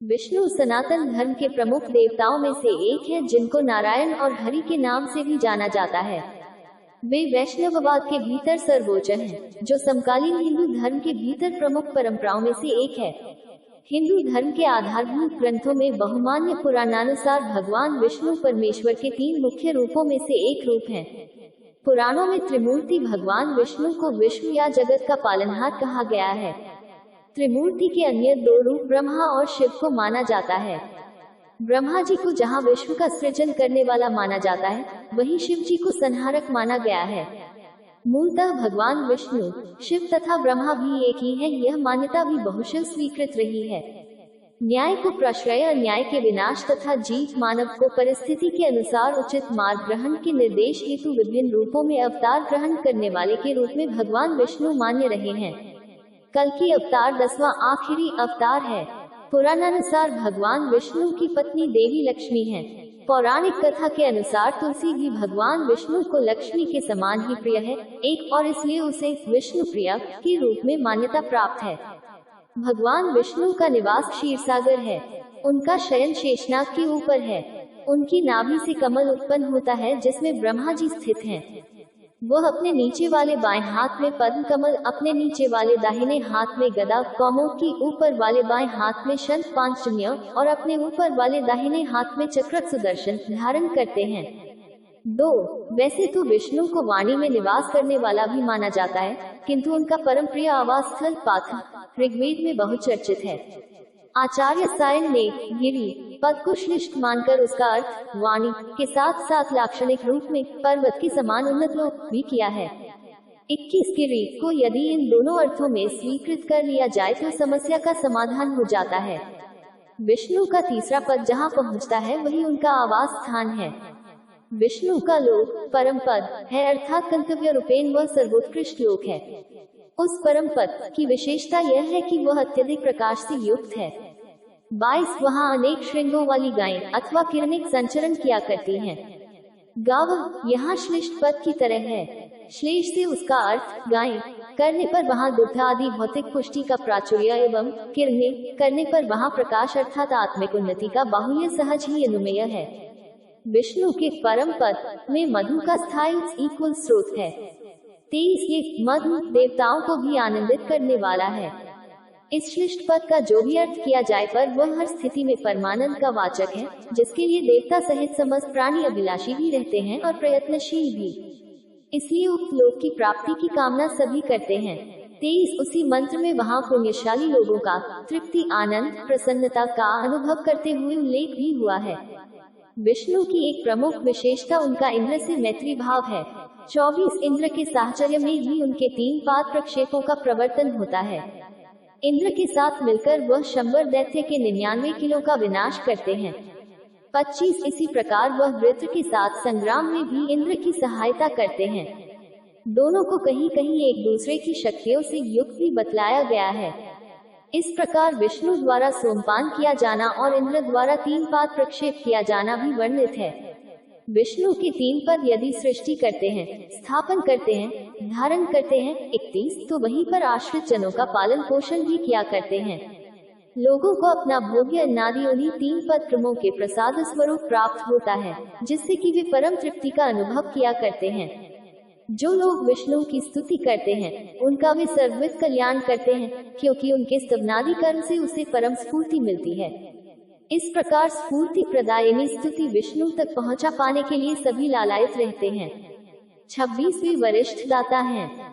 विष्णु सनातन धर्म के प्रमुख देवताओं में से एक है, जिनको नारायण और हरि के नाम से भी जाना जाता है। वे वैष्णववाद के भीतर सर्वोच्च हैं, जो समकालीन हिंदू धर्म के भीतर प्रमुख परंपराओं में से एक है। हिंदू धर्म के आधारभूत ग्रंथों में बहुमान्य पुराणानुसार भगवान विष्णु परमेश्वर के 3 मुख्य रूपों में से एक रूप हैं। पुराणों में त्रिमूर्ति भगवान विष्णु को विश्व या जगत का पालनहार कहा गया है। त्रिमूर्ति के अन्य 2 रूप ब्रह्मा और शिव को माना जाता है। ब्रह्मा जी को जहां विश्व का सृजन करने वाला माना जाता है, वहीं शिव जी को संहारक माना गया है। मूलतः भगवान विष्णु, शिव तथा ब्रह्मा भी एक ही है। यह मान्यता भी बहुशः स्वीकृत रही है। न्याय को प्रश्रय, अन्याय के विनाश तथा जीव मानव को परिस्थिति के अनुसार उचित मार्ग ग्रहण के निर्देश हेतु विभिन्न रूपों में अवतार ग्रहण करने वाले के रूप में भगवान विष्णु मान्य रहे हैं। कल्कि अवतार 10वां आखिरी अवतार है। पुराणानुसार भगवान विष्णु की पत्नी देवी लक्ष्मी है। पौराणिक कथा के अनुसार तुलसी भी भगवान विष्णु को लक्ष्मी के समान ही प्रिय है, एक और इसलिए उसे विष्णु प्रिय के रूप में मान्यता प्राप्त है। भगवान विष्णु का निवास क्षीरसागर है। उनका शयन शेषनाग के ऊपर है। उनकी नाभि से कमल उत्पन्न होता है, जिसमें ब्रह्मा जी स्थित हैं। वह अपने नीचे वाले बाएं हाथ में पद्म कमल, अपने नीचे वाले दाहिने हाथ में गदा, कौमुदी ऊपर वाले बाएं हाथ में शंख पांचजन्य और अपने ऊपर वाले दाहिने हाथ में चक्र सुदर्शन धारण करते हैं। 2. वैसे तो विष्णु को वाणी में निवास करने वाला भी माना जाता है, किंतु उनका परम प्रिय आवास स्थल पाथ ऋग्वेद में बहुचर्चित है। आचार्य सायन ने गिरि पद को श्लिष्ट मानकर उसका अर्थ वाणी के साथ साथ लाक्षणिक रूप में पर्वत के समान उन्नत लोक भी किया है। 21 गिरि को यदि इन दोनों अर्थों में स्वीकृत कर लिया जाए तो समस्या का समाधान हो जाता है। विष्णु का तीसरा पद जहाँ पहुँचता है, वही उनका आवास स्थान है। विष्णु का लोक परम पद है, अर्थात गंतव्य रूपेण वह सर्वोत्कृष्ट लोक है। उस परम पद की विशेषता यह है कि वह अत्यधिक प्रकाश से युक्त है। 22 वहाँ अनेक श्रृंगों वाली गायें अथवा किरणें संचरण किया करती हैं। गाव यहाँ श्लिष्ट पद की तरह है। श्लेष से उसका अर्थ गायें करने पर वहाँ दुग्ध आदि भौतिक पुष्टि का प्राचुर्य एवं किरणें करने पर वहाँ प्रकाश अर्थात आत्मिक उन्नति का बाहुल्य सहज ही अनुमेय है। विष्णु के परम पद में मधु का स्थायी इक्वल स्रोत है। 23 ये मधु देवताओं को भी आनंदित करने वाला है। इस श्लिष्ट पद का जो भी अर्थ किया जाए, पर वह हर स्थिति में परमानंद का वाचक है, जिसके लिए देवता सहित समस्त प्राणी अभिलाषी भी रहते हैं और प्रयत्नशील भी। इसलिए उक्त लोक की प्राप्ति की कामना सभी करते हैं। 23 उसी मंत्र में वहाँ पुण्यशाली लोगों का तृप्ति, आनंद, प्रसन्नता का अनुभव करते हुए उल्लेख भी हुआ है। विष्णु की एक प्रमुख विशेषता उनका इंद्र से मैत्री भाव है। 24 इंद्र के साहचर्य में ही उनके 3 पाद प्रक्षेपों का प्रवर्तन होता है। इंद्र के साथ मिलकर वह 100 दैत्य के 99 किलों का विनाश करते हैं। 25 इसी प्रकार वह वृत्र के साथ संग्राम में भी इंद्र की सहायता करते हैं। दोनों को कहीं कहीं एक दूसरे की शक्तियों से युक्त भी बतलाया गया है। इस प्रकार विष्णु द्वारा सोमपान किया जाना और इंद्र द्वारा 3 पाद प्रक्षेप किया जाना भी वर्णित है। विष्णु के 3 पद यदि सृष्टि करते हैं, स्थापन करते हैं, धारण करते हैं, 31 तो वहीं पर आश्रित जनों का पालन पोषण भी किया करते हैं। लोगों को अपना भोग्य अन्नादि उन्हीं 3 पद क्रमों के प्रसाद स्वरूप प्राप्त होता है, जिससे कि वे परम तृप्ति का अनुभव किया करते हैं। जो लोग विष्णु की स्तुति करते हैं, उनका वे सर्वविध कल्याण करते हैं, क्योंकि उनके स्तवनादि कर्म से उसे परम स्फूर्ति मिलती है। इस प्रकार स्फूर्ति प्रदायिनी स्तुति विष्णु तक पहुंचा पाने के लिए सभी लालायित रहते हैं। 26वीं वरिष्ठ दाता हैं।